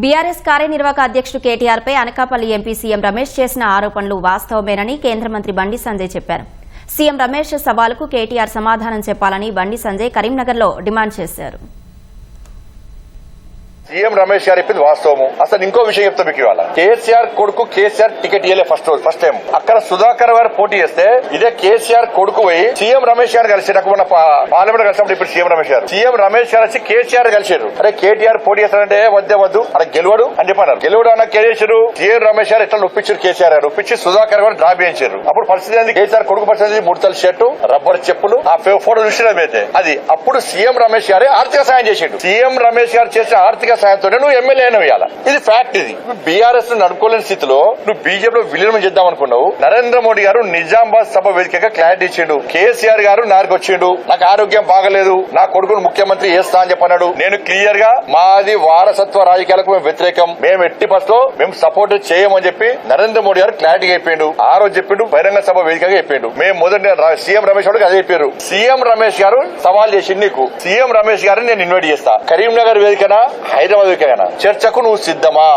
BRS కార్యనిర్వాహక అధ్యక్షుడు కేటీఆర్ పై Anakapalli MP CM Ramesh చేసిన ఆరోపణలు వాస్తవమేనని కేంద్ర మంత్రి బండి సంజయ్ చెప్పారు. సీఎం రమేష్ సవాలుకు కేటీఆర్ సమాధానం చెప్పాలని బండి సంజయ్ కరీంనగర్లో డిమాండ్ చేశారు. సీఎం రమేష్ గారు చెప్పింది వాస్తవము. అసలు ఇంకో విషయం చెప్తా మీకు ఇవాళ కేసీఆర్ కొడుకు కేసీఆర్ టికెట్ ఇయ్యలే ఫస్ట్ టైం. అక్కడ సుధాకర్ గారు పోటీ చేస్తే ఇదే కేసీఆర్ కొడుకు పోయి సీఎం రమేష్ గారు కలిసి నాకు మొన్న పార్లమెంట్ కలిసినప్పుడు ఇప్పుడు సీఎం రమేష్ గారు వచ్చి కేసీఆర్ కలిసారు. అరే కేటీఆర్ పోటీ చేస్తారంటే వద్దు అక్కడ గెలవడు అని చెప్పన్నారు. గెలవడు అన్న కేసీఆర్ సీఎం రమేష్ గారు ఎట్లా ఒప్పించారు కేసీఆర్ గారు ఒప్పించి సుధాకర్ గారు డ్రాప్ చేయించారు. అప్పుడు పరిస్థితి ఏంది కేసీఆర్ కొడుకు పరిస్థితి ముడతల షర్టు రబ్బర్ చెప్పులు ఆ ఫోటో చూసినది అయితే అది అప్పుడు సీఎం రమేష్ గారే ఆర్థిక సాయం చేసిండు. సీఎం రమేష్ గారు చేసిన ఆర్థిక సాయంతో నువ్వు ఎమ్మెల్యే వేయాలి. ఇది ఫ్యాక్ట్. ఇది బీఆర్ఎస్ ను నడుపుకోలేని స్థితిలో నువ్వు బీజేపీలో విలీనం చేద్దాం అనుకున్నావు. నరేంద్ర మోడీ గారు నిజామాబాద్ సభ వేదికగా క్లారిటీ ఇచ్చిండు. కేసీఆర్ గారు నాకు వచ్చిండు, నాకు ఆరోగ్యం బాగలేదు, నా కొడుకును ముఖ్యమంత్రి చేస్తా అని చెప్పన్నాడు. నేను క్లియర్ గా మాది వారసత్వ రాజకీయాలకు మేము వ్యతిరేకం, మేము ఎట్టి పరిస్థితుల్లో మేము సపోర్ట్ చేయమని చెప్పి నరేంద్ర మోడీ గారు క్లారిటీ చెప్పిండు. ఆ రోజు చెప్పిండు, బహిరంగ సభ వేదికగా చెప్పిండు. మేము మొదటి సీఎం రమేష్ గారికి అదే చెప్పారు. సీఎం రమేష్ గారు సవాల్ చేసిండు నీకు. సీఎం రమేష్ గారిని నేను ఇన్వైట్ చేస్తా. కరీంనగర్ వేదికనా హైదరాబాద్ వేదికనా చర్చకు నువ్వు సిద్ధమా?